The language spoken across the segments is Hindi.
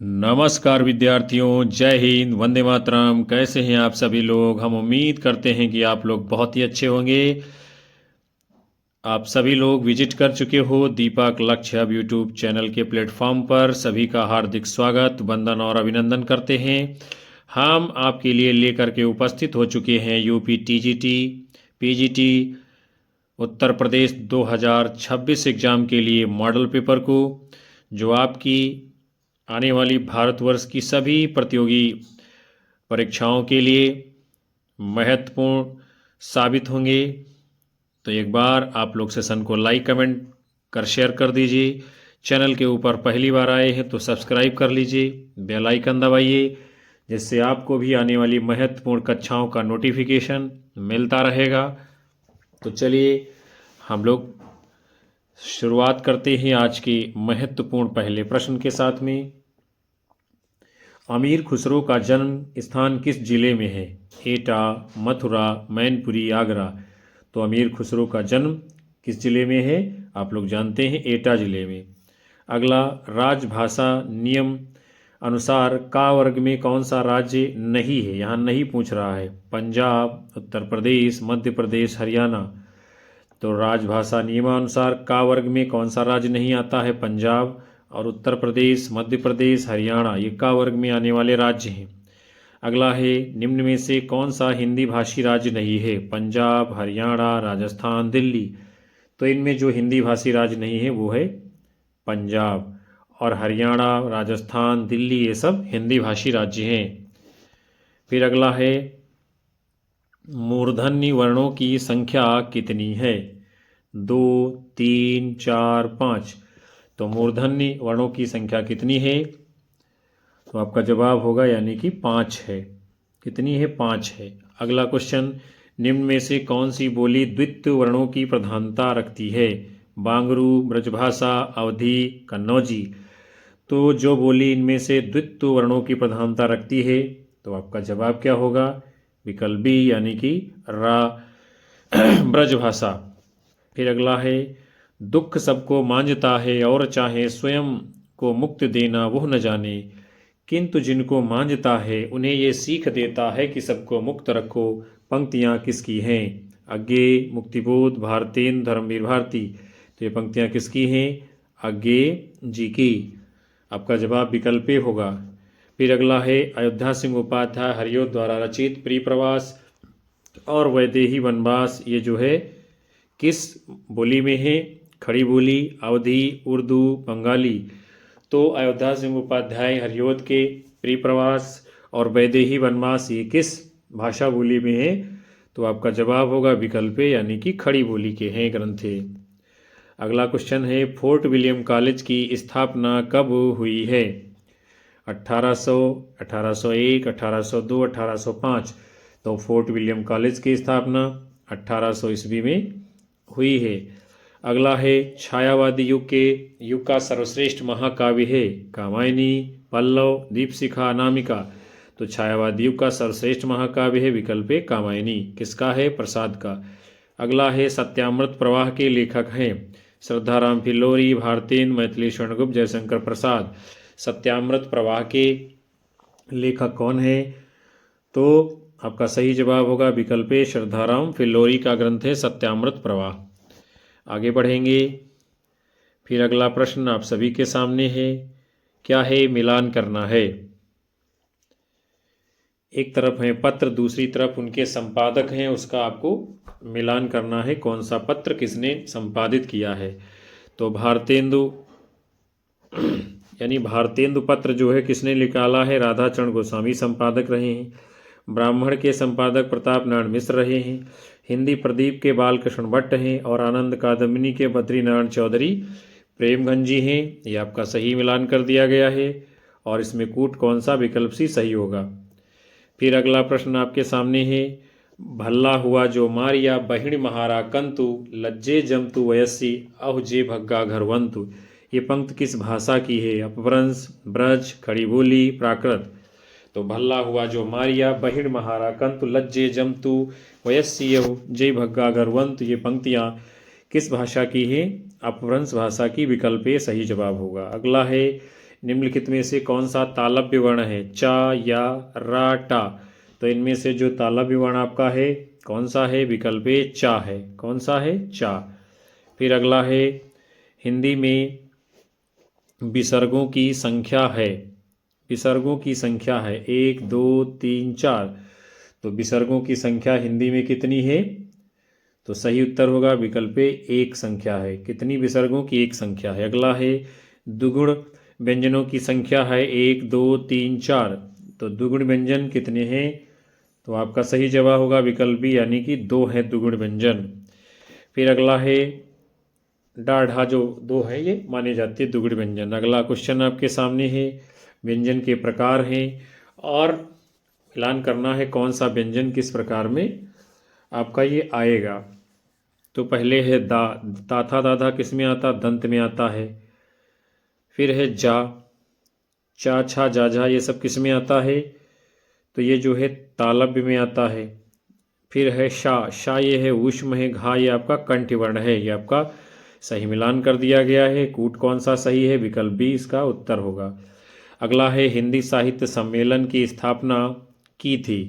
नमस्कार विद्यार्थियों, जय हिंद, वंदे मातरम। कैसे हैं आप सभी लोग? हम उम्मीद करते हैं कि आप लोग बहुत ही अच्छे होंगे। आप सभी लोग विजिट कर चुके हो दीपक लक्ष्य अब यूट्यूब चैनल के प्लेटफॉर्म पर। सभी का हार्दिक स्वागत, वंदन और अभिनंदन करते हैं। हम आपके लिए लेकर के उपस्थित हो चुके हैं UP TGT PGT Uttar Pradesh 2026 exam के लिए मॉडल पेपर को, जो आपकी आने वाली भारतवर्ष की सभी प्रतियोगी परीक्षाओं के लिए महत्वपूर्ण साबित होंगे। तो एक बार आप लोग सेशन को लाइक कमेंट कर शेयर कर दीजिए। चैनल के ऊपर पहली बार आए हैं तो सब्सक्राइब कर लीजिए, बेल आइकन दबाइए, जिससे आपको भी आने वाली महत्वपूर्ण कक्षाओं का नोटिफिकेशन मिलता रहेगा। तो चलिए हम लोग शुरुआत करते हैं आज के महत्वपूर्ण पहले प्रश्न के साथ में। अमीर खुसरो का जन्म स्थान किस जिले में है? एटा, मथुरा, मैनपुरी, आगरा। तो अमीर खुसरो का जन्म किस जिले में है? आप लोग जानते हैं, एटा जिले में। अगला, राजभाषा नियम अनुसार का वर्ग में कौन सा राज्य नहीं है? यहाँ नहीं पूछ रहा है। पंजाब, उत्तर प्रदेश, मध्य प्रदेश, हरियाणा। तो राजभाषा नियमानुसार का वर्ग में कौन सा राज्य नहीं आता है? पंजाब। और उत्तर प्रदेश, मध्य प्रदेश, हरियाणा ये का वर्ग में आने वाले राज्य हैं। अगला है, निम्न में से कौन सा हिंदी भाषी राज्य नहीं है? पंजाब, हरियाणा, राजस्थान, दिल्ली। तो इनमें जो हिंदी भाषी राज्य नहीं है वो है पंजाब, और हरियाणा, राजस्थान, दिल्ली ये सब हिंदी भाषी राज्य हैं। फिर अगला है, मूर्धन्य वर्णों की संख्या कितनी है? 2, 3, 4, 5। तो मूर्धन्य वर्णों की संख्या कितनी है? तो आपका जवाब होगा यानी कि 5 है। कितनी है? 5 है। अगला क्वेश्चन, निम्न में से कौन सी बोली द्वित्व वर्णों की प्रधानता रखती है? बांगरू, ब्रजभाषा, अवधी, कन्नौजी। तो जो बोली इनमें से द्वित्व वर्णों की प्रधानता रखती है, तो आपका जवाब क्या होगा? विकल्प बी यानी कि रा ब्रजभाषा। फिर अगला है, दुख सबको मांझता है और चाहे स्वयं को मुक्त देना वह न जाने, किंतु जिनको मांझता है उन्हें ये सीख देता है कि सबको मुक्त रखो। पंक्तियाँ किसकी हैं? अज्ञे, मुक्तिबोध, भारतेंद्र, धर्मवीर भारती। तो ये पंक्तियाँ किसकी हैं? अज्ञे जी की। आपका जवाब विकल्प ए होगा। फिर अगला है, अयोध्या सिंह उपाध्याय हरिओ द्वारा रचित प्रियप्रवास और वैदेही वनवास ये जो है किस बोली में है? खड़ी बोली, अवधी, उर्दू, बंगाली। तो अयोध्या सिंह उपाध्याय हरिओद के प्रियप्रवास और वैदेही वनवास ये किस भाषा बोली में है? तो आपका जवाब होगा विकल्प ए यानी कि खड़ी बोली के हैं ग्रंथ। अगला क्वेश्चन है, फोर्ट विलियम कॉलेज की स्थापना कब हुई है? 1800, 1801, 1802, 1805। तो फोर्ट विलियम कॉलेज की स्थापना 1800 ईस्वी में हुई है। अगला है, छायावादी युग का सर्वश्रेष्ठ महाकाव्य है? कामायनी, पल्लव, दीपशिखा, अनामिका। तो छायावादी युग का सर्वश्रेष्ठ महाकाव्य है विकल्प ए कामायनी। किसका है? प्रसाद का। अगला है, सत्यामृत प्रवाह के लेखक हैं? श्रद्धाराम फिल्लोरी, भारतेंद्र, मैथिली शरणगुप्त, जयशंकर प्रसाद। सत्यामृत प्रवाह के लेखक कौन है? तो आपका सही जवाब होगा विकल्प ए श्रद्धाराम फिल्लोरी का ग्रंथ है सत्यामृत प्रवाह। आगे बढ़ेंगे। फिर अगला प्रश्न आप सभी के सामने है, क्या है? मिलान करना है। एक तरफ है पत्र, दूसरी तरफ उनके संपादक हैं, उसका आपको मिलान करना है। कौन सा पत्र किसने संपादित किया है? तो भारतेंदु यानी भारतेंदु पत्र जो है किसने निकाला है? राधाचरण गोस्वामी संपादक रहे हैं। ब्राह्मण के संपादक प्रताप नारायण मिश्र रहे हैं। हिंदी प्रदीप के बालकृष्ण भट्ट हैं। और आनंद कादम्बिनी के बद्रीनारायण चौधरी प्रेमगंज जी हैं। ये आपका सही मिलान कर दिया गया है। और इसमें कूट कौन सा विकल्प सी सही होगा। फिर अगला प्रश्न आपके सामने है, भल्ला हुआ जो मारिया बहिण महारा कंतु, लज्जे जमतु वयस्सी अहुजे भग्गा घरवंतु। ये पंक्ति किस भाषा की है? अपभ्रंश, ब्रज, खड़ी बोली, प्राकृत। तो भल्ला हुआ जो मारिया बहिण महारा कंतु, लज्जे जमतु वयस्सी अहुजे भग्गा घरवंतु ये पंक्तियाँ किस भाषा की है? अपभ्रंश भाषा की। विकल्प ए सही जवाब होगा। अगला है, निम्नलिखित में से कौन सा तालव्य वर्ण है, चा या रा टा। तो इनमें से जो तालव्य वर्ण आपका है कौन सा है, विकल्प ए चा है। कौन सा है, चा। फिर अगला है, हिंदी में विसर्गों की संख्या है, विसर्गों की संख्या है 1 2 3 4। तो विसर्गों की संख्या हिंदी में कितनी है, तो सही उत्तर होगा विकल्प ए एक संख्या है। कितनी विसर्गों की, एक संख्या है। अगला है, दुगुण व्यंजनों की संख्या है 1 2 3 4। तो दुगुण व्यंजन कितने हैं, तो आपका सही जवाब होगा विकल्प बी यानी कि 2 है दुगुण व्यंजन। फिर अगला है, डाढ़ा जो 2 है ये माने जाते हैं दुगुण व्यंजन। अगला क्वेश्चन आपके सामने है, व्यंजन के प्रकार हैं और मिलान करना है कौन सा व्यंजन किस प्रकार में आपका ये आएगा। तो पहले है दा, ताथा दाधा किस में आता, दंत में आता है। फिर है जा, चा छा जा झा ये सब किस में आता है, तो ये जो है तालव्य में आता है। फिर है शा, शा ये है ऊष्म है, घा ये आपका कंठ वर्ण है। ये आपका सही मिलान कर दिया गया है। कूट कौन सा सही है, विकल्प बी इसका उत्तर होगा। अगला है, हिंदी साहित्य सम्मेलन की स्थापना की थी,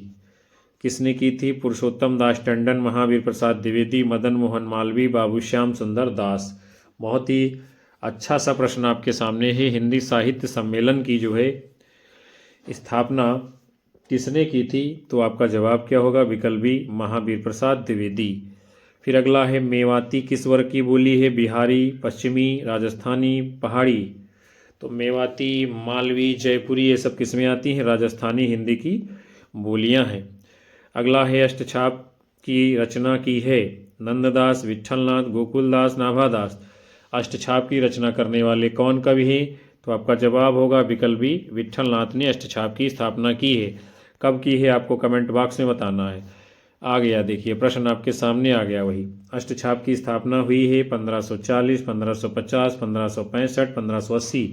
किसने की थी, पुरुषोत्तम दास टंडन, महावीर प्रसाद द्विवेदी, मदन मोहन मालवीय, बाबूश्याम सुंदर दास। बहुत ही अच्छा सा प्रश्न आपके सामने है। हिंदी साहित्य सम्मेलन की जो है स्थापना किसने की थी, तो आपका जवाब क्या होगा, विकल्प बी महावीर प्रसाद द्विवेदी। फिर अगला है, मेवाती किस वर्ग की बोली है, बिहारी, पश्चिमी, राजस्थानी, पहाड़ी। तो मेवाती, मालवी, जयपुरी ये सब किस में आती हैं, राजस्थानी हिंदी की बोलियां हैं। अगला है, अष्टछाप की रचना की है नंददास, विट्ठलनाथ, गोकुलदास, नाभादास। अष्टछाप की रचना करने वाले कौन कवि हैं, तो आपका जवाब होगा विकल्प बी विट्ठलनाथ ने अष्टछाप की स्थापना की है। कब की है आपको कमेंट बॉक्स में बताना है। आ गया, देखिए प्रश्न आपके सामने आ गया वही। अष्टछाप की स्थापना हुई है 1540, 1550, 1565, 1580।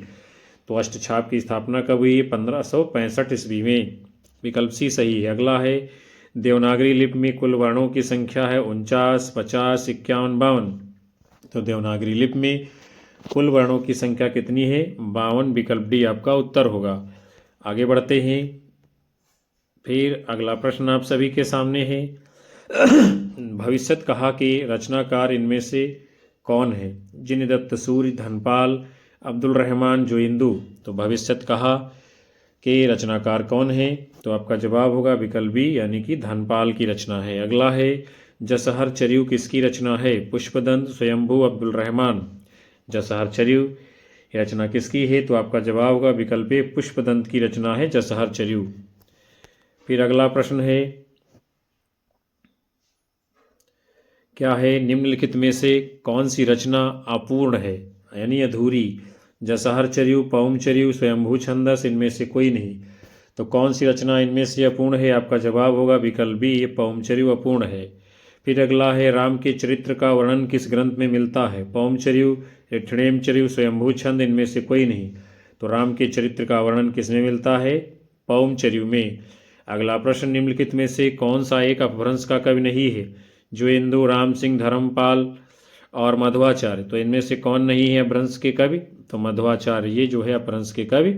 तो अष्टछाप की स्थापना कब हुई है, 1565 ईस्वी में। विकल्प सी सही है। अगला है, देवनागरी लिपि में कुल वर्णों की संख्या है 49, 50, 51, 52। तो देवनागरी लिपि में कुल वर्णों की संख्या कितनी है, 52। विकल्प डी आपका उत्तर होगा। आगे बढ़ते हैं। फिर अगला प्रश्न आप सभी के सामने है, भविष्यत कहा के रचनाकार इनमें से कौन है, जिनदत्त सूर्य, धनपाल, अब्दुल रहमान, जोइंदू। तो भविष्यत कहा के रचनाकार कौन है, तो आपका जवाब होगा विकल्प बी यानी कि धनपाल की रचना है। अगला है, जसहर चर्यू किसकी रचना है, पुष्पदंत, स्वयंभू, अब्दुल रहमान। जसहर चर्यू रचना किसकी है, तो आपका जवाब होगा विकल्प ए पुष्पदंत की रचना है जसहर चर्यू। फिर अगला प्रश्न है, क्या है, निम्नलिखित में से कौन सी रचना अपूर्ण है यानी अधूरी, जसहर चर्यू, पौम चर्यू, स्वयंभू छंदस, इनमें से कोई नहीं। तो कौन सी रचना इनमें से अपूर्ण है, आपका जवाब होगा विकल्प बी ये पौम चर्यू अपूर्ण है। फिर अगला है, राम के चरित्र का वर्णन किस ग्रंथ में मिलता है, पौम चर्यू, रिठणेम चर्यू, स्वयंभू छंद, इनमें से कोई नहीं। तो राम के चरित्र का वर्णन किस में मिलता है, पौम चर्यू में। अगला प्रश्न, निम्नलिखित में से कौन सा एक अपभ्रंश का कवि नहीं है, जोइंदू, राम सिंह, धर्मपाल और मध्वाचार्य। तो इनमें से कौन नहीं है अपभ्रंश के कवि, तो मध्वाचार्य ये जो है अपभ्रंश के कवि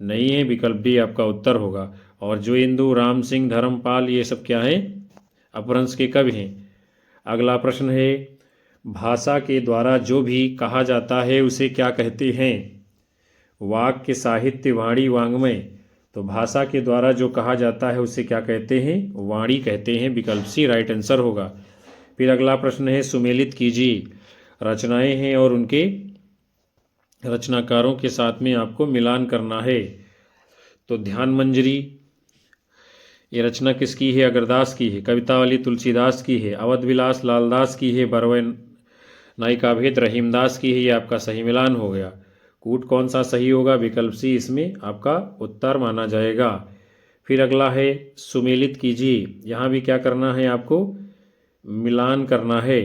नहीं है। विकल्प डी आपका उत्तर होगा। और जोइंदू, राम सिंह, धर्मपाल ये सब क्या है, अपभ्रंश के कवि हैं। अगला प्रश्न है, भाषा के द्वारा जो भी कहा जाता है उसे क्या कहते हैं, वाक्य, साहित्य, वाणी, वाङ्मय। तो भाषा के द्वारा जो कहा जाता है उसे क्या कहते हैं, वाणी कहते हैं। विकल्प सी राइट आंसर होगा। फिर अगला प्रश्न है, सुमेलित कीजिए रचनाएं हैं और उनके रचनाकारों के साथ में आपको मिलान करना है। तो ध्यान मंजरी ये रचना किसकी है, अगरदास की है। कवितावली तुलसीदास की है। अवध विलास लालदास की है। बरवे नायिकाभेद रहीमदास की है। ये आपका सही मिलान हो गया। कूट कौन सा सही होगा, विकल्प सी इसमें आपका उत्तर माना जाएगा। फिर अगला है, सुमेलित कीजिए, यहाँ भी क्या करना है आपको, मिलान करना है।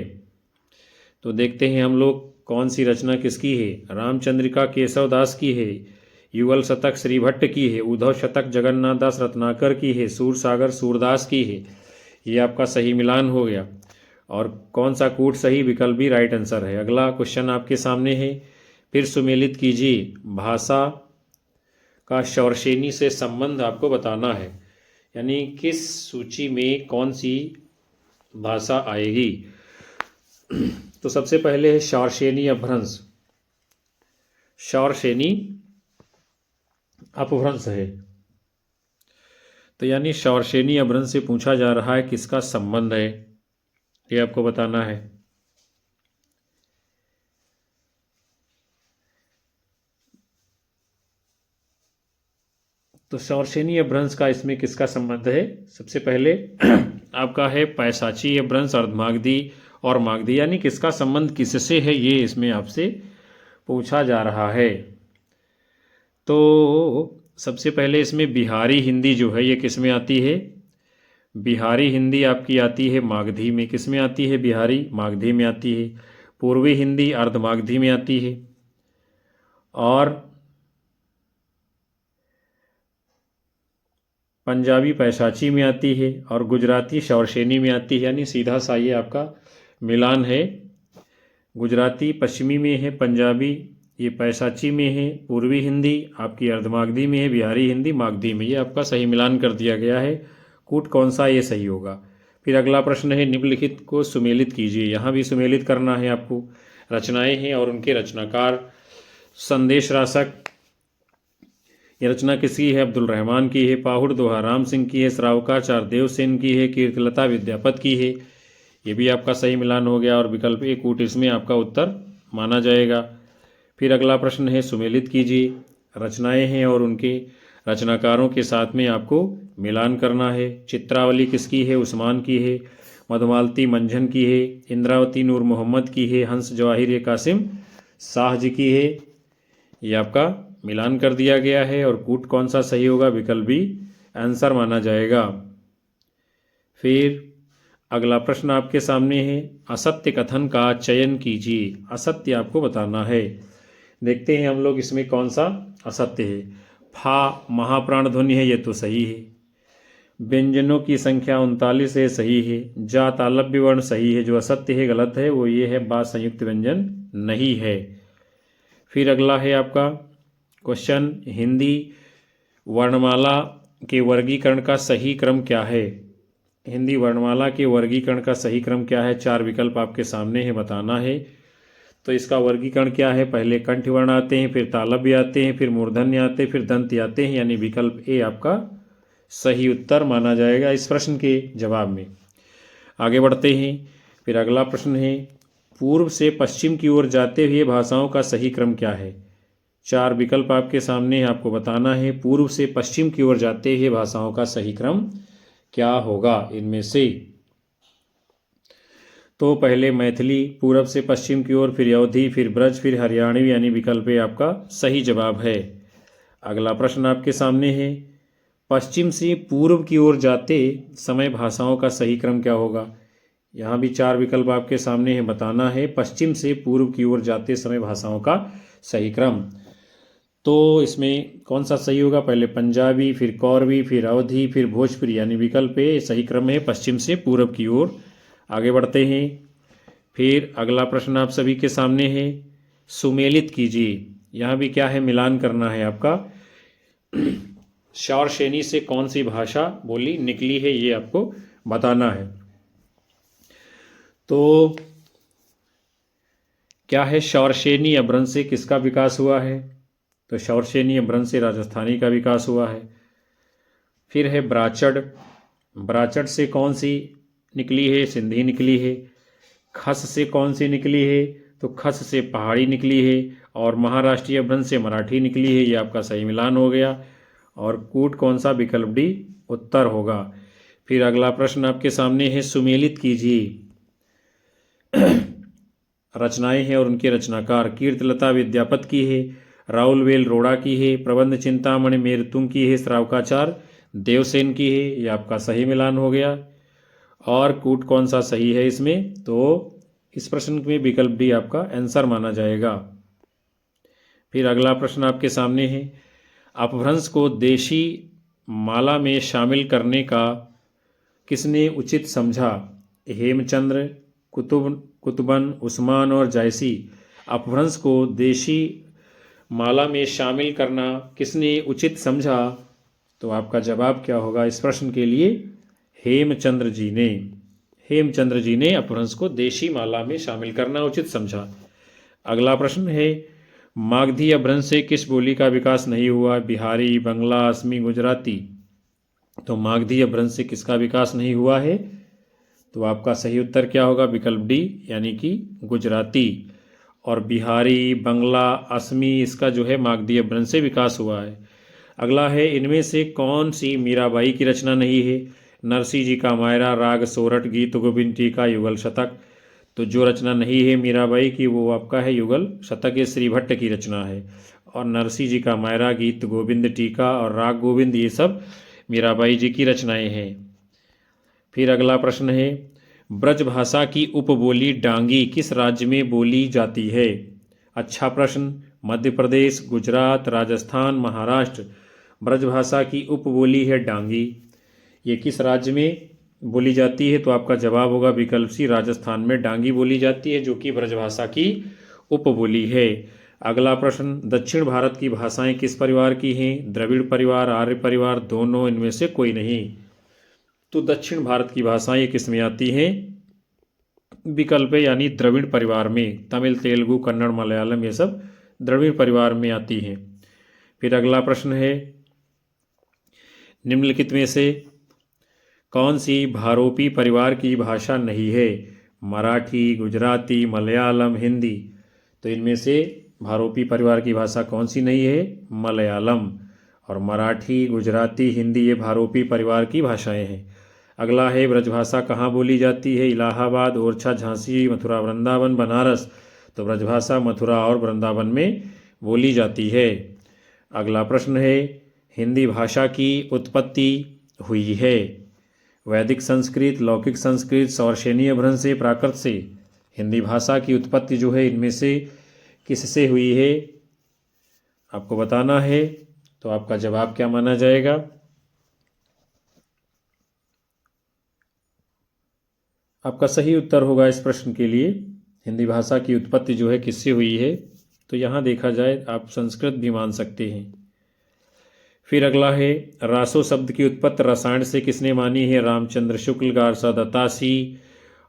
तो देखते हैं हम लोग कौन सी रचना किसकी है। रामचंद्रिका केशव दास की है। युगल शतक श्रीभट्ट की है। उद्धव शतक जगन्नाथ दास रत्नाकर की है। सूरसागर सूरदास की है। ये आपका सही मिलान हो गया। और कौन सा कूट सही, विकल्प भी राइट आंसर है। अगला क्वेश्चन आपके सामने है, फिर सुमेलित कीजिए भाषा का शौरसेनी से संबंध आपको बताना है, यानी किस सूची में कौन सी भाषा आएगी। तो सबसे पहले है शौरसेनी अपभ्रंश। शौरसेनी अपभ्रंश है, तो यानी शौरसेनी अपभ्रंश से पूछा जा रहा है किसका संबंध है, ये आपको बताना है। तो शौरसेनी अपभ्रंश का इसमें किसका संबंध है, सबसे पहले आपका है पैशाची अपभ्रंश, अर्धमागधी और मागधी, यानी किसका संबंध किससे है ये इसमें आपसे पूछा जा रहा है। तो सबसे पहले इसमें बिहारी हिंदी जो है ये किस में आती है, बिहारी हिंदी आपकी आती है मागधी में। किस में आती है, बिहारी मागधी में आती है। पूर्वी हिंदी अर्धमागधी में आती है, और पंजाबी पैशाची में आती है, और गुजराती शौरसेनी में आती है। यानी सीधा सा ये आपका मिलान है। गुजराती पश्चिमी में है, पंजाबी ये पैशाची में है, पूर्वी हिंदी आपकी अर्धमागधी में है, बिहारी हिंदी मागधी में। ये आपका सही मिलान कर दिया गया है। कूट कौन सा ये सही होगा। फिर अगला प्रश्न है निम्नलिखित को सुमेलित कीजिए। यहाँ भी सुमेलित करना है आपको। रचनाएं हैं और उनके रचनाकार। संदेश रासक, ये रचना किसकी है, अब्दुल रहमान की है। पाहुड़ दोहा राम सिंह की है। श्रावकार चारदेव सेन की है। कीर्तिलता विद्यापत की है। ये भी आपका सही मिलान हो गया, और विकल्प ए कूट इसमें आपका उत्तर माना जाएगा। फिर अगला प्रश्न है सुमेलित कीजिए। रचनाएं हैं और उनके रचनाकारों के साथ में आपको मिलान करना है। चित्रावली किसकी है, उस्मान की है। मधुमालती मंझन की है। इंद्रावती नूर मोहम्मद की है। हंस जवाहिर कासिम शाह जी की है। ये आपका मिलान कर दिया गया है, और कूट कौन सा सही होगा, विकल्प बी आंसर माना जाएगा। फिर अगला प्रश्न आपके सामने है असत्य कथन का चयन कीजिए। असत्य आपको बताना है। देखते हैं हम लोग इसमें कौन सा असत्य है। फा महाप्राण ध्वनि है, ये तो सही है। व्यंजनों की संख्या 39 है, सही है। जा तालव्य वर्ण सही है। जो असत्य है, गलत है, वो ये है बा संयुक्त व्यंजन नहीं है। फिर अगला है आपका क्वेश्चन, हिंदी वर्णमाला के वर्गीकरण का सही क्रम क्या है। हिंदी वर्णमाला के वर्गीकरण का सही क्रम क्या है। 4 विकल्प आपके सामने है, बताना है। तो इसका वर्गीकरण क्या है, पहले कंठ वर्ण आते हैं, फिर तालव्य आते हैं, फिर मूर्धन्य आते हैं, फिर दंत आते हैं। यानी विकल्प ए आपका सही उत्तर माना जाएगा इस प्रश्न के जवाब में। आगे बढ़ते हैं। फिर अगला प्रश्न है पूर्व से पश्चिम की ओर जाते हुए भाषाओं का सही क्रम क्या है। 4 विकल्प आपके सामने है, आपको बताना है पूर्व से पश्चिम की ओर जाते हुए भाषाओं का सही क्रम क्या होगा इनमें से। तो पहले मैथिली पूर्व से पश्चिम की ओर, फिर अवधी, फिर ब्रज, फिर हरियाणवी, यानी विकल्प ए आपका सही जवाब है। अगला प्रश्न आपके सामने है पश्चिम से पूर्व की ओर जाते समय भाषाओं का सही क्रम क्या होगा। यहाँ भी 4 विकल्प आपके सामने है, बताना है पश्चिम से पूर्व की ओर जाते समय भाषाओं का सही क्रम। तो इसमें कौन सा सही होगा, पहले पंजाबी, फिर कौरवी, फिर अवधी, फिर भोजपुरी, यानी विकल्प ए सही क्रम है पश्चिम से पूर्व की ओर। आगे बढ़ते हैं। फिर अगला प्रश्न आप सभी के सामने है सुमेलित कीजिए। यहाँ भी क्या है, मिलान करना है आपका। शौरसेनी से कौन सी भाषा बोली निकली है, ये आपको बताना है। तो क्या है, शौरसेनी अपभ्रंश से किसका विकास हुआ है। तो शौरसेनी अपभ्रंश से राजस्थानी का विकास हुआ है। फिर है ब्राचड़, ब्राचड़ से कौन सी निकली है, सिंधी निकली है। खस से कौन सी निकली है, तो खस से पहाड़ी निकली है। और महाराष्ट्रीय अपभ्रंश से मराठी निकली है। ये आपका सही मिलान हो गया। और कूट कौन सा, विकल्प डी उत्तर होगा। फिर अगला प्रश्न आपके सामने है सुमेलित कीजिए। रचनाएं हैं और उनके रचनाकार। कीर्तिलता विद्यापत की है, राहुल वेल रोड़ा की है, प्रबंध चिंतामणि मेरतुंग की है, श्रावकाचार देवसेन की है। ये आपका सही मिलान हो गया। और कूट कौन सा सही है इसमें, तो इस प्रश्न में विकल्प डी आपका आंसर माना जाएगा। फिर अगला प्रश्न आपके सामने है अपभ्रंश को देशी माला में शामिल करने का किसने उचित समझा। हेमचंद्र, कुतुबन, उस्मान और जायसी अपभ्रंश को देशी माला में शामिल करना किसने उचित समझा? तो आपका जवाब क्या होगा इस प्रश्न के लिए? हेमचंद्र जी ने। हेमचंद्र जी ने अपभ्रंश को देशी माला में शामिल करना उचित समझा। अगला प्रश्न है, मागधी अपभ्रंश से किस बोली का विकास नहीं हुआ? बिहारी, बंगला, असमी, गुजराती। तो मागधी अपभ्रंश से किसका विकास नहीं हुआ है? तो आपका सही उत्तर क्या होगा? विकल्प डी, यानी कि गुजराती। और बिहारी, बंगला, असमी, इसका जो है मागधी अपभ्रंश से विकास हुआ है। अगला है, इनमें से कौन सी मीराबाई की रचना नहीं है? नरसिंह जी का मायरा, राग सोरठ, गीत गोविंद, टीका, युगल शतक। तो जो रचना नहीं है मीराबाई की वो आपका है युगल शतक, ये श्री भट्ट की रचना है। और नरसिंह जी का मायरा, गीत गोविंद, टीका और राग गोविंद, ये सब मीराबाई जी की रचनाएं हैं। फिर अगला प्रश्न है, ब्रज भाषा की उपबोली डांगी किस राज्य में बोली जाती है? अच्छा प्रश्न। मध्य प्रदेश, गुजरात, राजस्थान, महाराष्ट्र। ब्रज भाषा की उपबोली है डांगी। ये किस राज्य में बोली जाती है? तो आपका जवाब होगा विकल्प सी, राजस्थान में डांगी बोली जाती है, जो कि ब्रजभाषा की उपबोली है। अगला प्रश्न, दक्षिण भारत की भाषाएं किस परिवार की हैं? द्रविड़ परिवार, आर्य परिवार, दोनों, इनमें से कोई नहीं। तो दक्षिण भारत की भाषाएं किस में आती हैं? विकल्प है, यानी द्रविड़ परिवार में। तमिल, तेलुगु, कन्नड़, मलयालम, ये सब द्रविड़ परिवार में आती हैं। फिर अगला प्रश्न है, निम्नलिखित में से कौन सी भारोपी परिवार की भाषा नहीं है? मराठी, गुजराती, मलयालम, हिंदी। तो इनमें से भारोपी परिवार की भाषा कौन सी नहीं है? मलयालम। और मराठी, गुजराती, हिंदी ये भारोपी परिवार की भाषाएं हैं। अगला है, ब्रजभाषा कहाँ बोली जाती है? इलाहाबाद, ओरछा, झांसी, मथुरा, वृंदावन, बनारस। तो ब्रजभाषा मथुरा और वृंदावन में बोली जाती है। अगला प्रश्न है, हिंदी भाषा की उत्पत्ति हुई है? वैदिक संस्कृत, लौकिक संस्कृत, सौरसेनी अपभ्रंश से, प्राकृत से। हिंदी भाषा की उत्पत्ति जो है इनमें से किससे हुई है आपको बताना है। तो आपका जवाब क्या माना जाएगा? आपका सही उत्तर होगा इस प्रश्न के लिए, हिंदी भाषा की उत्पत्ति जो है किससे हुई है? तो यहाँ देखा जाए आप संस्कृत भी मान सकते हैं। फिर अगला है, रासो शब्द की उत्पत्ति रसायन से किसने मानी है? रामचंद्र शुक्ल, गारसा दत्तासी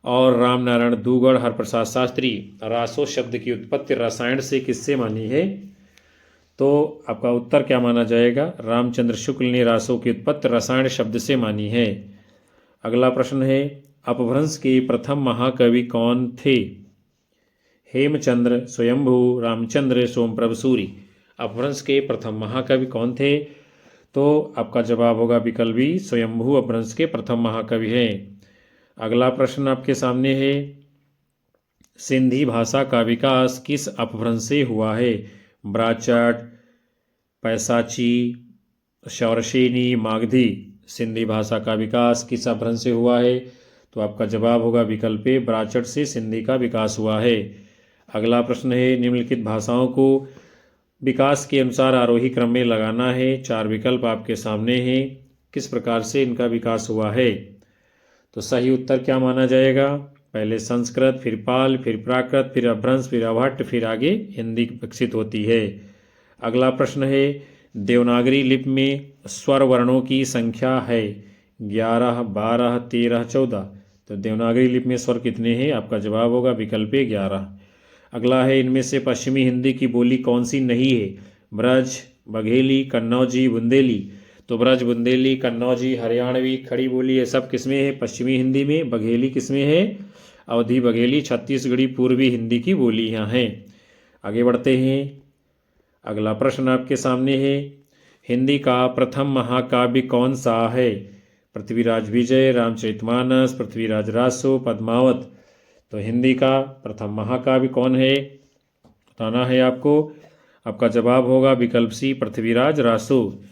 और रामनारायण दूगड़, हरप्रसाद शास्त्री। रासो शब्द की उत्पत्ति रसायन से किससे मानी है? तो आपका उत्तर क्या माना जाएगा? रामचंद्र शुक्ल ने रासो की उत्पत्ति रसायन शब्द से मानी है। अगला प्रश्न है, अपभ्रंश के प्रथम महाकवि कौन थे? हेमचंद्र, स्वयंभू, रामचंद्र, सोमप्रभ सूरि। अपभ्रंश के प्रथम महाकवि कौन थे? तो आपका जवाब होगा विकल्प बी, स्वयंभू अपभ्रंश के प्रथम महाकवि हैं। अगला प्रश्न आपके सामने है, सिंधी भाषा का विकास किस अपभ्रंश से हुआ है? ब्राचट, पैसाची, शौरसेनी, मागधी। सिंधी भाषा का विकास किस अपभ्रंश से हुआ है? तो आपका जवाब होगा विकल्प ए, ब्राचट से सिंधी का विकास हुआ है। अगला प्रश्न है, निम्नलिखित भाषाओं को विकास के अनुसार आरोही क्रम में लगाना है। 4 विकल्प आपके सामने हैं, किस प्रकार से इनका विकास हुआ है? तो सही उत्तर क्या माना जाएगा? पहले संस्कृत, फिर पाल, फिर प्राकृत, फिर अपभ्रंश, फिर अभट्ट, फिर आगे हिंदी विकसित होती है। अगला प्रश्न है, देवनागरी लिपि में स्वर वर्णों की संख्या है 11, 12, 13, 14। तो देवनागरी लिपि में स्वर कितने हैं? आपका जवाब होगा विकल्प ए, 11। अगला है, इनमें से पश्चिमी हिंदी की बोली कौन सी नहीं है? ब्रज, बघेली, कन्नौजी, बुंदेली। तो ब्रज, बुंदेली, कन्नौजी, हरियाणवी, खड़ी बोली, ये सब किसमें है? पश्चिमी हिंदी में। बघेली किसमें है? अवधी बघेली, छत्तीसगढ़ी, पूर्वी हिंदी की बोली यहाँ है। आगे बढ़ते हैं, अगला प्रश्न आपके सामने है, हिंदी का प्रथम महाकाव्य कौन सा है? पृथ्वीराज विजय, रामचरितमानस, पृथ्वीराज रासो, पद्मावत। तो हिंदी का प्रथम महाकाव्य कौन है बताना है आपको। आपका जवाब होगा विकल्प सी, पृथ्वीराज रासो।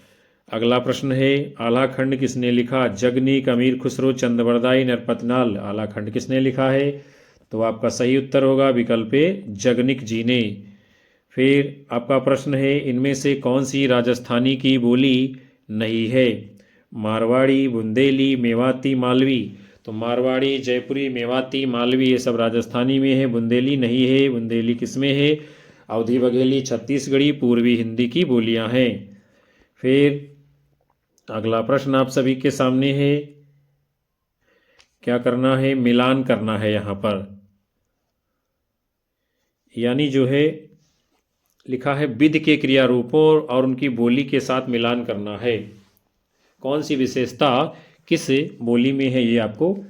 अगला प्रश्न है, आलाखंड किसने लिखा? जगनीक, अमीर खुसरो, चंदबरदाई, नरपतनाल। आलाखंड किसने लिखा है? तो आपका सही उत्तर होगा विकल्प ए, जगनीक जी ने। फिर आपका प्रश्न है, इनमें से कौन सी राजस्थानी की बोली नहीं है? मारवाड़ी, बुंदेली, मेवाती, मालवी। तो मारवाड़ी, जयपुरी, मेवाती, मालवी ये सब राजस्थानी में है, बुंदेली नहीं है। बुंदेली किस में है? अवधी बघेली, छत्तीसगढ़ी, पूर्वी हिंदी की बोलियां हैं। फिर अगला प्रश्न आप सभी के सामने है, क्या करना है, मिलान करना है यहाँ पर, यानी जो है लिखा है विधि के क्रिया रूपों और उनकी बोली के साथ मिलान करना है। कौन सी विशेषता किस बोली में है ये आपको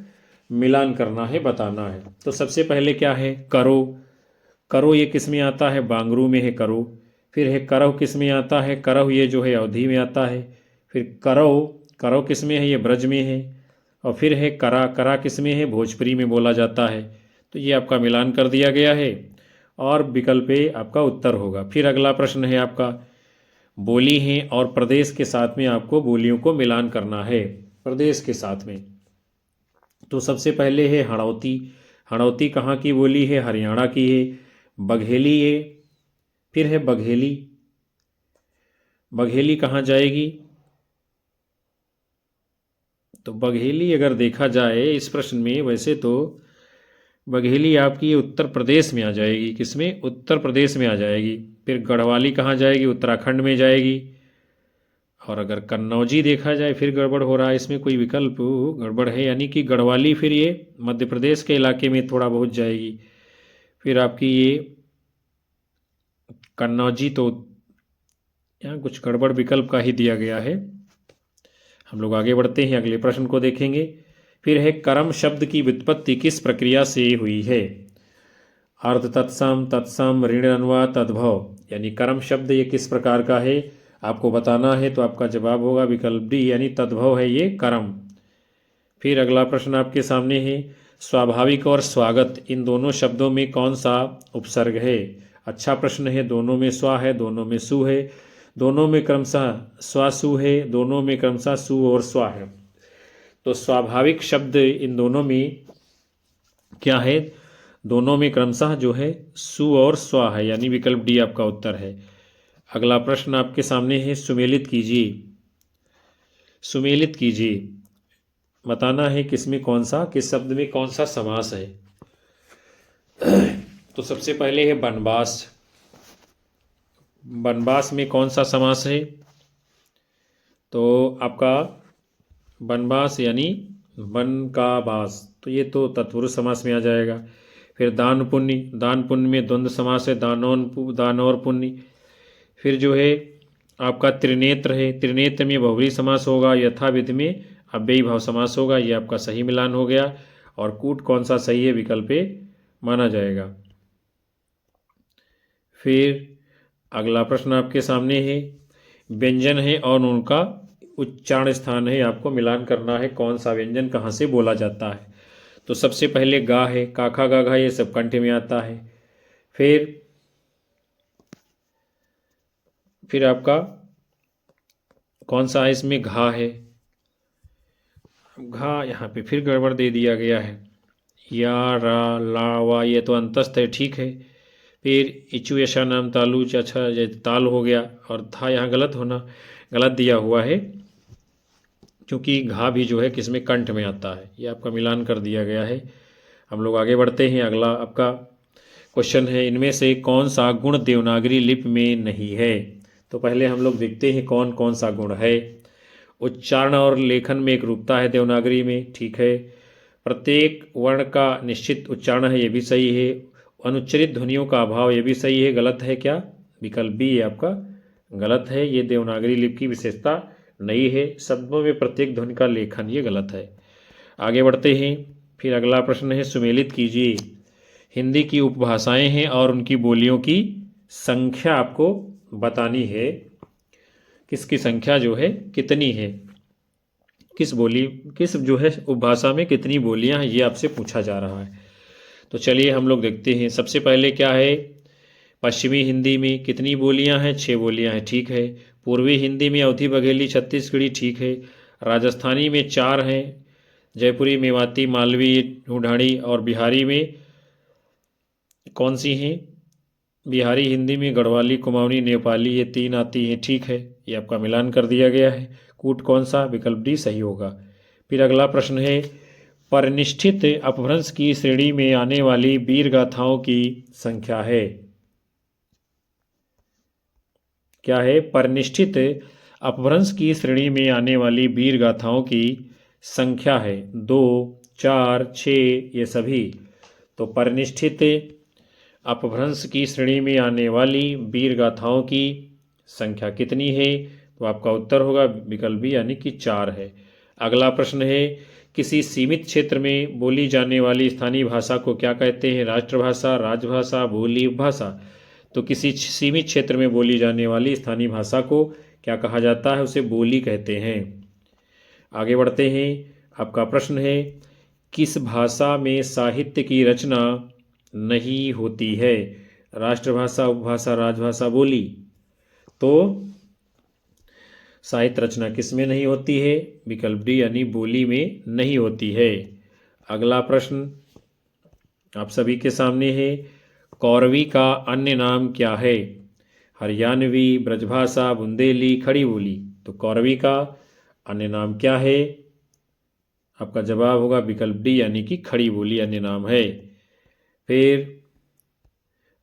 मिलान करना है, बताना है। तो सबसे पहले क्या है, करो। करो ये किस में आता है, बांगरू में है करो। फिर है करव, किस में आता है, करव ये जो है अवधी में आता है। फिर करव, करव किस में है, ये ब्रज में है। और फिर है करा, करा किस में है, भोजपुरी में बोला जाता है। तो ये आपका मिलान कर दिया गया है और विकल्प ए आपका उत्तर होगा। फिर अगला प्रश्न है आपका, बोली है और प्रदेश के साथ में आपको बोलियों को मिलान करना है, प्रदेश के साथ में। तो सबसे पहले है हड़ौती। हड़ौती कहाँ की बोली है, हरियाणा की है। बघेली है, फिर है बघेली। बघेली कहाँ जाएगी, तो बघेली अगर देखा जाए इस प्रश्न में, वैसे तो बघेली आपकी उत्तर प्रदेश में आ जाएगी। किसमें, उत्तर प्रदेश में आ जाएगी। फिर गढ़वाली कहाँ जाएगी, उत्तराखंड में जाएगी। और अगर कन्नौजी देखा जाए, फिर गड़बड़ हो रहा है इसमें, कोई विकल्प गड़बड़ है, यानी कि गढ़वाली फिर ये मध्य प्रदेश के इलाके में थोड़ा बहुत जाएगी। फिर आपकी ये कन्नौजी, तो यहाँ कुछ गड़बड़ विकल्प का ही दिया गया है। हम लोग आगे बढ़ते हैं, अगले प्रश्न को देखेंगे। फिर है कर्म शब्द की व्युत्पत्ति किस प्रक्रिया से हुई है। अर्ध तत्सम, तत्सम, ऋण अनुवाद, तद्भव, यानी कर्म शब्द ये किस प्रकार का है आपको बताना है। तो आपका जवाब होगा विकल्प डी, यानी तद्भव है ये कर्म। फिर अगला प्रश्न आपके सामने है, स्वाभाविक और स्वागत इन दोनों शब्दों में कौन सा उपसर्ग है। अच्छा प्रश्न है, दोनों में स्वा है, दोनों में सु है, दोनों में क्रमशः स्वासु है, दोनों में क्रमशः सु और स्वा है। तो स्वाभाविक शब्द इन दोनों में क्या है, दोनों में क्रमशः जो है सु और स्वा है, यानी विकल्प डी आपका उत्तर है। अगला प्रश्न आपके सामने है, सुमेलित कीजिए। सुमेलित कीजिए, बताना है किसमें कौन सा, किस शब्द में कौन सा समास है। तो सबसे पहले है बनबास। बनबास में कौन सा समास है, तो आपका बनबास यानी वन का बास, तो ये तो तत्पुरुष समास में आ जाएगा। फिर दान पुण्य, दान पुण्य में द्वंद्व समास है, दान और पुण्य। फिर जो है आपका त्रिनेत्र है, त्रिनेत्र में बहुव्रीहि समास होगा, यथाविधि में अव्ययी भाव समास होगा, ये आपका सही मिलान हो गया। और कूट कौन सा सही है, विकल्प ए माना जाएगा। फिर अगला प्रश्न आपके सामने है, व्यंजन है और उनका उच्चारण स्थान है, आपको मिलान करना है कौन सा व्यंजन कहाँ से बोला जाता है। तो सबसे पहले गा है, काखा गाघा ये सब कंठ में आता है। फिर आपका कौन सा है, इसमें घा है, घा यहाँ पे फिर गड़बड़ दे दिया गया है, या रा ला वा ये तो अंतस्थ है, ठीक है। फिर इचु यशा नाम तालु, अच्छा ये ताल हो गया, और था यहाँ गलत दिया हुआ है, क्योंकि घा भी जो है किसमें, कंठ में आता है, ये आपका मिलान कर दिया गया है। हम लोग आगे बढ़ते हैं, अगला आपका क्वेश्चन है, इनमें से कौन सा गुण देवनागरी लिपि में नहीं है। तो पहले हम लोग देखते हैं कौन कौन सा गुण है। उच्चारण और लेखन में एक रूपता है देवनागरी में, ठीक है। प्रत्येक वर्ण का निश्चित उच्चारण है, ये भी सही है। अनुच्चरित ध्वनियों का अभाव, ये भी सही है। गलत है क्या, विकल्प बी ये आपका गलत है, ये देवनागरी लिपि की विशेषता नहीं है। शब्दों में प्रत्येक ध्वनि का लेखन, ये गलत है। आगे बढ़ते हैं, फिर अगला प्रश्न है, सुमेलित कीजिए। हिंदी की उपभाषाएं हैं और उनकी बोलियों की संख्या आपको बतानी है, किसकी संख्या जो है कितनी है, किस जो है उपभाषा में कितनी बोलियां हैं, ये आपसे पूछा जा रहा है। तो चलिए हम लोग देखते हैं। सबसे पहले क्या है, पश्चिमी हिंदी में कितनी बोलियां हैं, 6 बोलियां हैं, ठीक है। पूर्वी हिंदी में अवधी बघेली छत्तीसगढ़ी, ठीक है। राजस्थानी में 4 हैं, जयपुरी, मेवाती, मालवी, ढूंढाड़ी। और बिहारी में कौन सी हैं, बिहारी हिंदी में गढ़वाली, कुमाऊनी, नेपाली, ये 3 आती हैं, ठीक है। ये आपका मिलान कर दिया गया है। कूट कौन सा, विकल्प डी सही होगा। फिर अगला प्रश्न है, परिनिष्ठित अपभ्रंश की श्रेणी में आने वाली वीर गाथाओं की संख्या है। क्या है? परिनिष्ठित अपभ्रंश की श्रेणी में आने वाली वीर गाथाओं की संख्या है 2, 4, 6 ये सभी। तो परिनिष्ठित अपभ्रंश की श्रेणी में आने वाली वीर गाथाओं की संख्या कितनी है? तो आपका उत्तर होगा विकल्प बी यानी कि 4 है। अगला प्रश्न है, किसी सीमित क्षेत्र में बोली जाने वाली स्थानीय भाषा को क्या कहते हैं? राष्ट्रभाषा, राजभाषा, बोली, उपभाषा। तो किसी सीमित क्षेत्र में बोली जाने वाली स्थानीय भाषा को क्या कहा जाता है? उसे बोली कहते हैं। आगे बढ़ते हैं। आपका प्रश्न है, किस भाषा में साहित्य की रचना नहीं होती है? राष्ट्रभाषा, उपभाषा, राजभाषा, बोली। तो साहित्य रचना किस में नहीं होती है? विकल्प डी यानी बोली में नहीं होती है। अगला प्रश्न आप सभी के सामने है, कौरवी का अन्य नाम क्या है? हरियाणवी, ब्रजभाषा, बुंदेली, खड़ी बोली। तो कौरवी का अन्य नाम क्या है? आपका जवाब होगा विकल्प डी यानी कि खड़ी बोली अन्य नाम है। फिर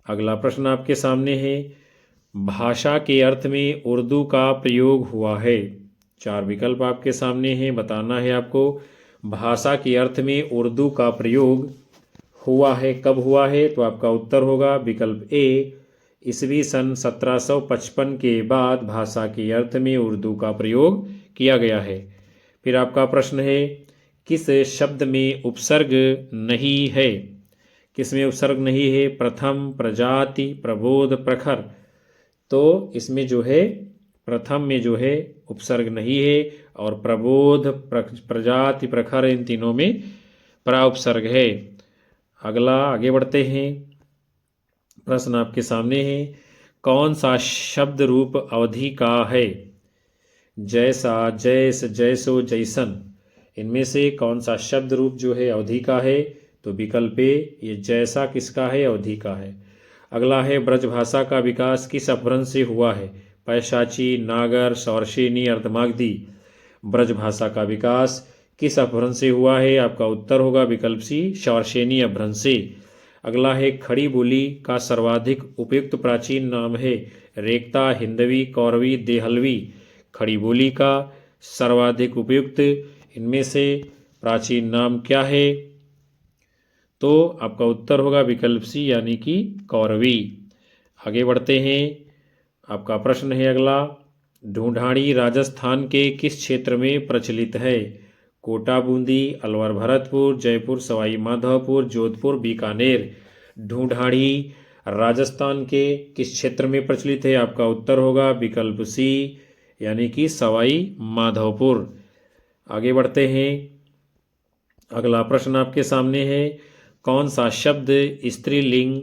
अगला प्रश्न आपके सामने है, भाषा के अर्थ में उर्दू का प्रयोग हुआ है। 4 विकल्प आपके सामने हैं, बताना है आपको। भाषा के अर्थ में उर्दू का प्रयोग हुआ है, कब हुआ है? तो आपका उत्तर होगा विकल्प ए, ईस्वी सन 1755 के बाद भाषा के अर्थ में उर्दू का प्रयोग किया गया है। फिर आपका प्रश्न है, किस शब्द में उपसर्ग नहीं है? किस में उपसर्ग नहीं है? प्रथम, प्रजाति, प्रबोध, प्रखर। तो इसमें जो है प्रथम में जो है उपसर्ग नहीं है और प्रबोध, प्रजाति, प्रखर इन तीनों में पराउपसर्ग है। अगला आगे बढ़ते हैं। प्रश्न आपके सामने है, कौन सा शब्द रूप अवधि का है? जैसा, जैस, जैसो, जैसन। इनमें से कौन सा शब्द रूप जो है अवधि का है? तो विकल्प ए, ये जैसा किसका है? अवधि का है। अगला है, ब्रजभाषा का विकास किस अपभ्रंश से हुआ है? पैशाची, नागर, सौरसेनी, अर्धमागधी। ब्रजभाषा का विकास किस अपभ्रंश से हुआ है? आपका उत्तर होगा विकल्प सी, सौरसेनी अपभ्रंश से। अगला है, खड़ी बोली का सर्वाधिक उपयुक्त प्राचीन नाम है? रेखता, हिंदवी, कौरवी, देहलवी। खड़ी बोली का सर्वाधिक उपयुक्त इनमें से प्राचीन नाम क्या है? तो आपका उत्तर होगा विकल्प सी यानी कि कौरवी। आगे बढ़ते हैं। आपका प्रश्न है अगला, ढूंढाड़ी राजस्थान के किस क्षेत्र में प्रचलित है? कोटा, बूंदी, अलवर, भरतपुर, जयपुर, सवाई माधोपुर, जोधपुर, बीकानेर। ढूंढाड़ी राजस्थान के किस क्षेत्र में प्रचलित है? आपका उत्तर होगा विकल्प सी यानी कि सवाई माधोपुर। आगे बढ़ते हैं। अगला प्रश्न आपके सामने है, कौन सा शब्द स्त्रीलिंग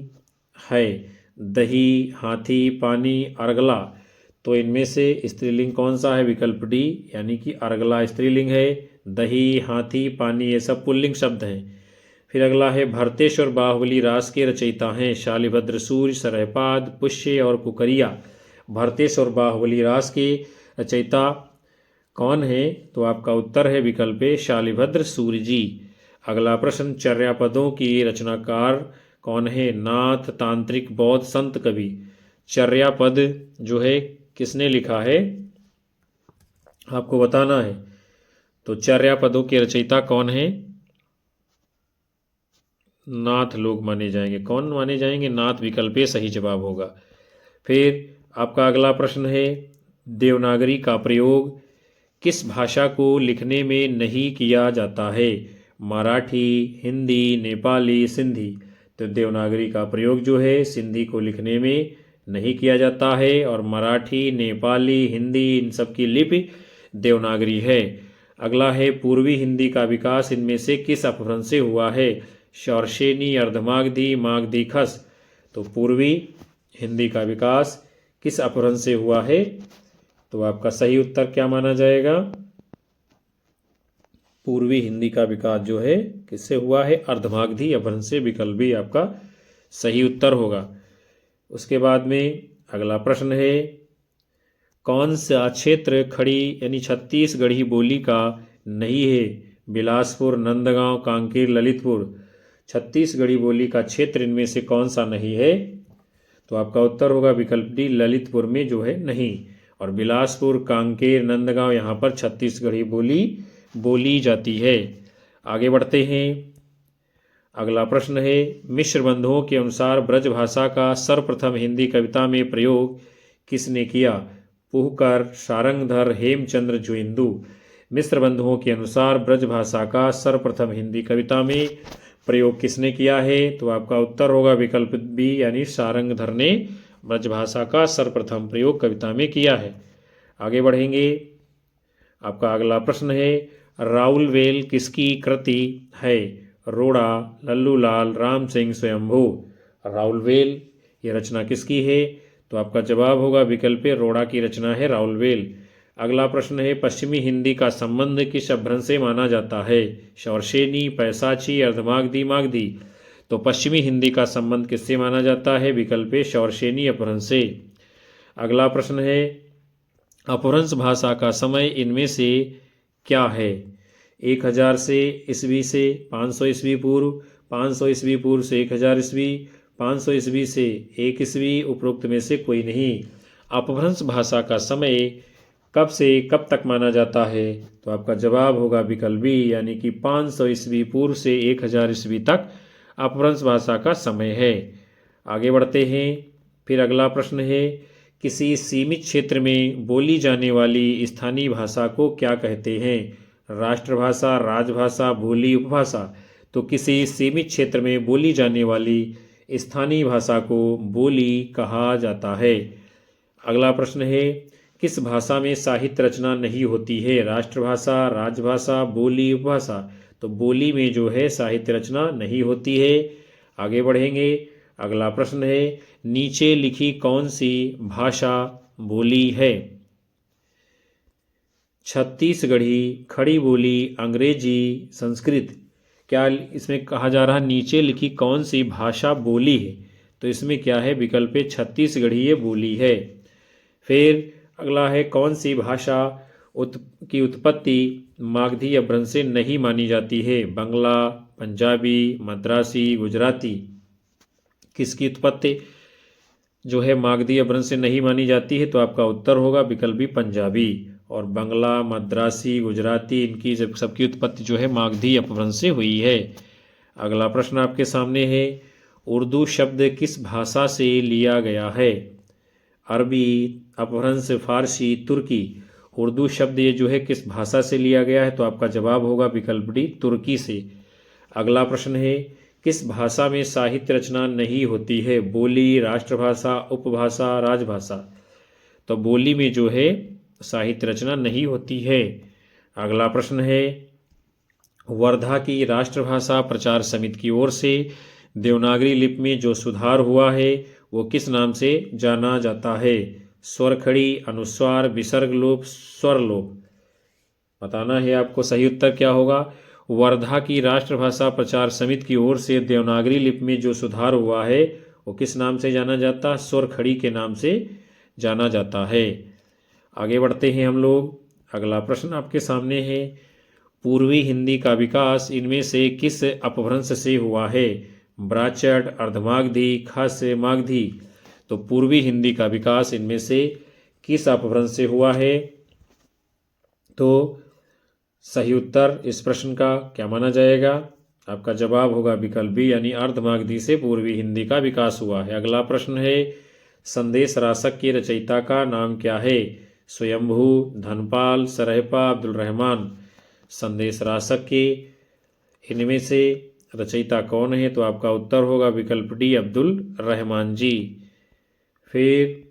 है? दही, हाथी, पानी, अर्गला। तो इनमें से स्त्रीलिंग कौन सा है? विकल्प डी यानी कि अर्गला स्त्रीलिंग है। दही, हाथी, पानी ये सब पुल्लिंग शब्द हैं। फिर अगला है, भरतेश और बाहुबली रास के रचयिता हैं? शालिभद्र, सूर्य, सरहपाद, पुष्य और कुकरिया। भरतेश और बाहुबली रास के रचयिता कौन है? तो आपका उत्तर है विकल्प ए, शालिभद्र सूर्य जी। अगला प्रश्न, चर्यापदों की रचनाकार कौन है? नाथ, तांत्रिक, बौद्ध, संत, कवि। चर्यापद जो है किसने लिखा है? आपको बताना है। तो चर्यापदों के रचयिता कौन है? नाथ लोग माने जाएंगे। कौन माने जाएंगे? नाथ। विकल्प ए सही जवाब होगा। फिर आपका अगला प्रश्न है, देवनागरी का प्रयोग किस भाषा को लिखने में नहीं किया जाता है? मराठी, हिंदी, नेपाली, सिंधी। तो देवनागरी का प्रयोग जो है सिंधी को लिखने में नहीं किया जाता है और मराठी, नेपाली, हिंदी इन सब की लिपि देवनागरी है। अगला है, पूर्वी हिंदी का विकास इनमें से किस अपभ्रंश से हुआ है? सौरसेनी, अर्धमागधी, मागधी, खस। तो पूर्वी हिंदी का विकास किस अपभ्रंश से हुआ है? तो आपका सही उत्तर क्या माना जाएगा? पूर्वी हिंदी का विकास जो है किससे हुआ है? अर्धमागधी अपभ्रंश से। विकल्प भी आपका सही उत्तर होगा। उसके बाद में अगला प्रश्न है, कौन सा क्षेत्र खड़ी यानी छत्तीसगढ़ी बोली का नहीं है? बिलासपुर, नंदगांव, कांकेर, ललितपुर। छत्तीसगढ़ी बोली का क्षेत्र इनमें से कौन सा नहीं है? तो आपका उत्तर होगा विकल्प डी, ललितपुर में जो है नहीं। और बिलासपुर, कांकेर, नंदगांव यहाँ पर छत्तीसगढ़ी बोली बोली जाती है। आगे बढ़ते हैं। अगला प्रश्न है, मिश्र बंधुओं के अनुसार ब्रजभाषा का सर्वप्रथम हिंदी कविता में प्रयोग किसने किया? पुहकर, सारंगधर, हेमचंद्र, ज्वेंदु। मिश्र बंधुओं के अनुसार ब्रजभाषा का सर्वप्रथम हिंदी कविता में प्रयोग किसने किया है? तो आपका उत्तर होगा विकल्प बी, यानी सारंगधर ने ब्रजभाषा का सर्वप्रथम प्रयोग कविता में किया है। आगे बढ़ेंगे। आपका अगला प्रश्न है, राउलवेल किसकी कृति है? रोड़ा, लल्लूलाल, राम सिंह, स्वयंभू। राउलवेल ये रचना किसकी है? तो आपका जवाब होगा विकल्प ए, रोड़ा की रचना है राउलवेल। अगला प्रश्न है, पश्चिमी हिंदी का संबंध किस अपभ्रंश से माना जाता है? शौरसेनी, पैसाची, अर्धमागधी, मागधी। तो पश्चिमी हिंदी का संबंध किससे माना जाता है? विकल्प ए, शौरसेनी अपभ्रंश से। अगला प्रश्न है, अपभ्रंश भाषा का समय इनमें से क्या है? 1000 से ईस्वी से 500 ईस्वी पूर्व, 500 ईस्वी पूर्व से 1000 ईस्वी, 500 ईस्वी से 1 ईस्वी, उपरोक्त में से कोई नहीं। अपभ्रंश भाषा का समय कब से कब तक माना जाता है? तो आपका जवाब होगा विकल्प बी, यानी कि 500 ईस्वी पूर्व से 1000 ईस्वी तक अपभ्रंश भाषा का समय है। आगे बढ़ते हैं। फिर अगला प्रश्न है, किसी सीमित क्षेत्र में बोली जाने वाली स्थानीय भाषा को क्या कहते हैं? राष्ट्रभाषा, राजभाषा, बोली, उपभाषा। तो किसी सीमित क्षेत्र में बोली जाने वाली स्थानीय भाषा को बोली कहा जाता है। अगला प्रश्न है, किस भाषा में साहित्य रचना नहीं होती है? राष्ट्रभाषा, राजभाषा, बोली, उपभाषा। तो बोली में जो है साहित्य रचना नहीं होती है। आगे बढ़ेंगे। अगला प्रश्न है, नीचे लिखी कौन सी भाषा बोली है? छत्तीसगढ़ी, खड़ी बोली, अंग्रेजी, संस्कृत। क्या इसमें कहा जा रहा है नीचे लिखी कौन सी भाषा बोली है? तो इसमें क्या है? विकल्प ए, छत्तीसगढ़ी ये बोली है। फिर अगला है, कौन सी भाषा की उत्पत्ति मागधी अपभ्रंश से नहीं मानी जाती है? बंगला, पंजाबी, मद्रासी, गुजराती। किसकी उत्पत्ति जो है मागधी अपभ्रंश से नहीं मानी जाती है? तो आपका उत्तर होगा विकल्प बी, पंजाबी। और बंगला, मद्रासी, गुजराती, इनकी सबकी उत्पत्ति जो है मागधी अपभ्रंश से हुई है। अगला प्रश्न आपके सामने है, उर्दू शब्द किस भाषा से लिया गया है? अरबी, अपभ्रंश, फारसी, तुर्की। उर्दू शब्द ये जो है किस भाषा से लिया गया है? तो आपका जवाब होगा विकल्प डी, तुर्की से। अगला प्रश्न है, किस भाषा में साहित्य रचना नहीं होती है? बोली, राष्ट्रभाषा, उपभाषा, राजभाषा। तो बोली में जो है साहित्य रचना नहीं होती है। अगला प्रश्न है, वर्धा की राष्ट्रभाषा प्रचार समिति की ओर से देवनागरी लिपि में जो सुधार हुआ है वो किस नाम से जाना जाता है? स्वरखड़ी, अनुस्वार, विसर्ग लोप, स्वर लोप। बताना है आपको सही उत्तर क्या होगा। वर्धा की राष्ट्रभाषा प्रचार समिति की ओर से देवनागरी लिपि में जो सुधार हुआ है वो किस नाम से जाना जाता है? स्वरखड़ी के नाम से जाना जाता है। आगे बढ़ते हैं हम लोग। अगला प्रश्न आपके सामने है, पूर्वी हिंदी का विकास इनमें से किस अपभ्रंश से हुआ है? ब्राचट, अर्धमागधी, खास्य, मागधी। तो पूर्वी हिंदी का विकास इनमें से किस अपभ्रंश से हुआ है? तो सही उत्तर इस प्रश्न का क्या माना जाएगा? आपका जवाब होगा विकल्प बी, यानी अर्धमागधी से पूर्वी हिंदी का विकास हुआ है। अगला प्रश्न है, संदेश रासक के रचयिता का नाम क्या है? स्वयंभू, धनपाल, सरहपा, अब्दुल रहमान। संदेश रासक के इनमें से रचयिता कौन है? तो आपका उत्तर होगा विकल्प डी, अब्दुल रहमान जी। फिर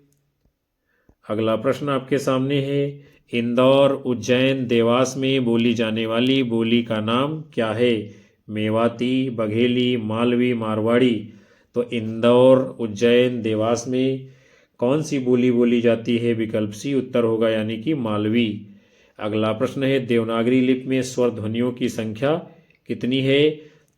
अगला प्रश्न आपके सामने है, इंदौर, उज्जैन, देवास में बोली जाने वाली बोली का नाम क्या है? मेवाती, बघेली, मालवी, मारवाड़ी। तो इंदौर, उज्जैन, देवास में कौन सी बोली बोली जाती है? विकल्प सी उत्तर होगा, यानी कि मालवी। अगला प्रश्न है, देवनागरी लिपि में स्वर ध्वनियों की संख्या कितनी है?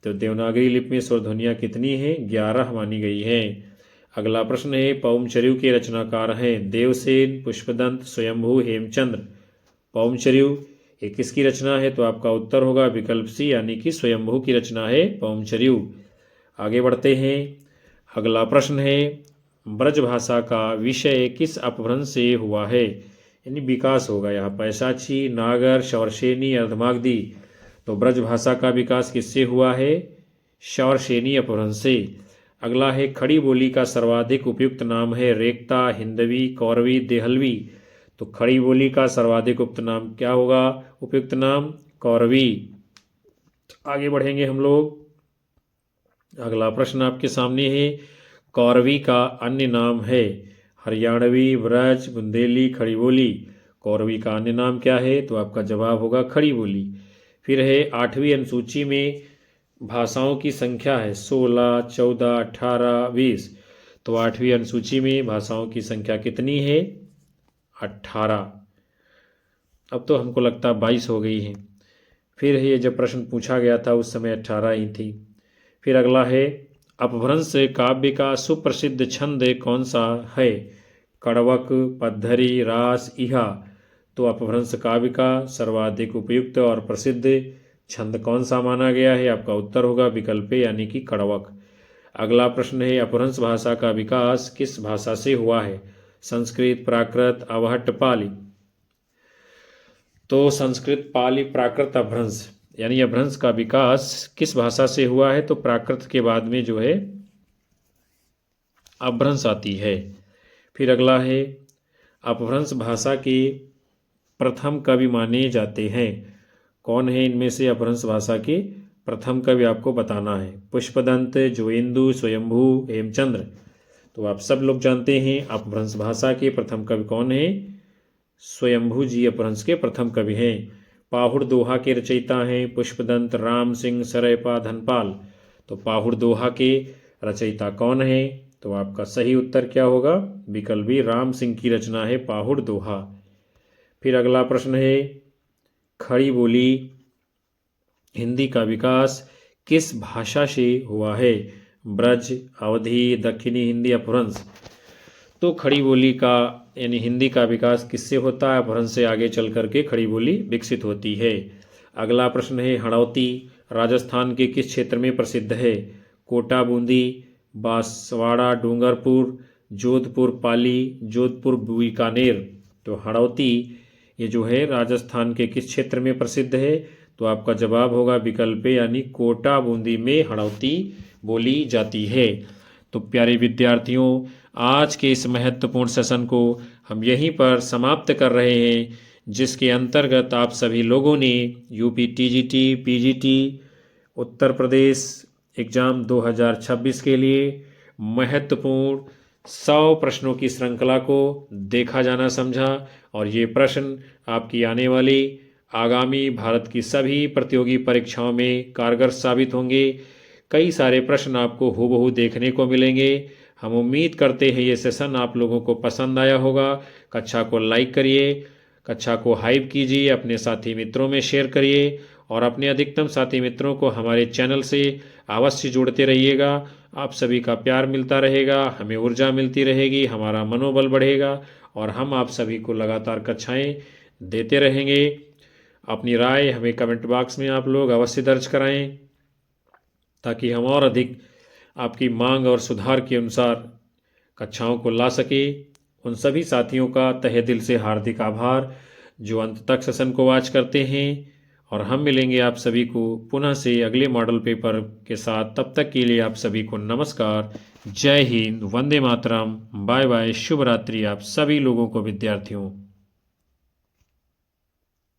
तो देवनागरी लिपि में स्वर ध्वनियाँ कितनी हैं? 11 मानी गई हैं। अगला प्रश्न है, पौमचर्यु के रचनाकार हैं? देवसेन, पुष्पदंत, स्वयंभू, हेमचंद्र। पौमचर्यु ये किसकी रचना है? तो आपका उत्तर होगा विकल्प सी, यानी कि स्वयंभू की रचना है पौमचर्यु। आगे बढ़ते हैं। अगला प्रश्न है, ब्रजभाषा का विषय किस अपभ्रंश से हुआ है, यानी विकास होगा यहाँ पैशाची, नागर, शौरसेनी, अर्धमागधी। तो ब्रजभाषा का विकास किससे हुआ है, शौरसेनी अपभ्रंश से। अगला है खड़ी बोली का सर्वाधिक उपयुक्त नाम है रेखता, हिंदवी, कौरवी, देहलवी। तो खड़ी बोली का सर्वाधिक उपयुक्त नाम क्या होगा, उपयुक्त नाम कौरवी। आगे बढ़ेंगे हम लोग। अगला प्रश्न आपके सामने है, कौरवी का अन्य नाम है हरियाणवी, ब्रज, बुंदेली, खड़ी बोली। कौरवी का अन्य नाम क्या है, तो आपका जवाब होगा खड़ी बोली। फिर है 8वीं अनुसूची में भाषाओं की संख्या है 16, 14, 18, 20। तो 8वीं अनुसूची में भाषाओं की संख्या कितनी है, 18। अब तो हमको लगता है 22 हो गई है। फिर ये जब प्रश्न पूछा गया था उस समय 18 ही थी। फिर अगला है अपभ्रंश काव्य का सुप्रसिद्ध छंद कौन सा है, कड़वक, पद्धरी, रास, इहा। तो अपभ्रंश काव्य का सर्वाधिक उपयुक्त और प्रसिद्ध छंद कौन सा माना गया है, आपका उत्तर होगा विकल्प यानी कि कड़वक। अगला प्रश्न है अपभ्रंश भाषा का विकास किस भाषा से हुआ है, संस्कृत, प्राकृत, अवहट्ट, पाली। तो संस्कृत, पाली, प्राकृत, अपभ्रंश, यानी अपभ्रंश का विकास किस भाषा से हुआ है, तो प्राकृत के बाद में जो है अपभ्रंश आती है। फिर अगला है अपभ्रंश भाषा के प्रथम कवि माने जाते हैं, कौन है इनमें से अपभ्रंश भाषा के प्रथम कवि, आपको बताना है। पुष्पदंत, जोइंदु, स्वयंभू, हेमचंद्र। तो आप सब लोग जानते हैं अपभ्रंश भाषा के प्रथम कवि कौन है, स्वयंभू जी अपभ्रंश के प्रथम कवि हैं। पाहुड़ दोहा के रचयिता हैं पुष्पदंत, राम सिंह, सरयपा, धनपाल। तो पाहुड़ दोहा के रचयिता कौन है, तो आपका सही उत्तर क्या होगा, विकल्प बी, राम सिंह की रचना है पाहुड़ दोहा। फिर अगला प्रश्न है खड़ी बोली हिंदी का विकास किस भाषा से हुआ है, ब्रज, अवधी, दक्षिणी हिंदी, अपभ्रंश। तो खड़ी बोली का यानी हिंदी का विकास किससे होता है, अपभ्रंश से आगे चल करके खड़ी बोली विकसित होती है। अगला प्रश्न है हड़ौती राजस्थान के किस क्षेत्र में प्रसिद्ध है, कोटा, बूंदी, बांसवाड़ा, डूंगरपुर, जोधपुर, पाली, जोधपुर, बीकानेर। तो हड़ौती ये जो है राजस्थान के किस क्षेत्र में प्रसिद्ध है, तो आपका जवाब होगा विकल्प यानी कोटा, बूंदी में हड़ौती बोली जाती है। तो प्यारे विद्यार्थियों, आज के इस महत्वपूर्ण सेशन को हम यहीं पर समाप्त कर रहे हैं, जिसके अंतर्गत आप सभी लोगों ने UP TGT, PGT, Uttar Pradesh exam 2026 के लिए महत्वपूर्ण 100 प्रश्नों की श्रृंखला को देखा जाना समझा, और ये प्रश्न आपकी आने वाली आगामी भारत की सभी प्रतियोगी परीक्षाओं में कारगर साबित होंगे। कई सारे प्रश्न आपको हूबहू देखने को मिलेंगे। हम उम्मीद करते हैं ये सेशन आप लोगों को पसंद आया होगा। कक्षा को लाइक करिए, कक्षा को हाइप कीजिए, अपने साथी मित्रों में शेयर करिए, और अपने अधिकतम साथी मित्रों को हमारे चैनल से अवश्य जोड़ते रहिएगा। आप सभी का प्यार मिलता रहेगा, हमें ऊर्जा मिलती रहेगी, हमारा मनोबल बढ़ेगा, और हम आप सभी को लगातार कक्षाएं देते रहेंगे। अपनी राय हमें कमेंट बॉक्स में आप लोग अवश्य दर्ज कराएं, ताकि हम और अधिक आपकी मांग और सुधार के अनुसार कक्षाओं को ला सके। उन सभी साथियों का तहे दिल से हार्दिक आभार जो अंत तक सेशन को वॉच करते हैं, और हम मिलेंगे आप सभी को पुनः से अगले मॉडल पेपर के साथ। तब तक के लिए आप सभी को नमस्कार, जय हिंद, वंदे मातरम, बाय बाय, शुभ रात्रि आप सभी लोगों को विद्यार्थियों।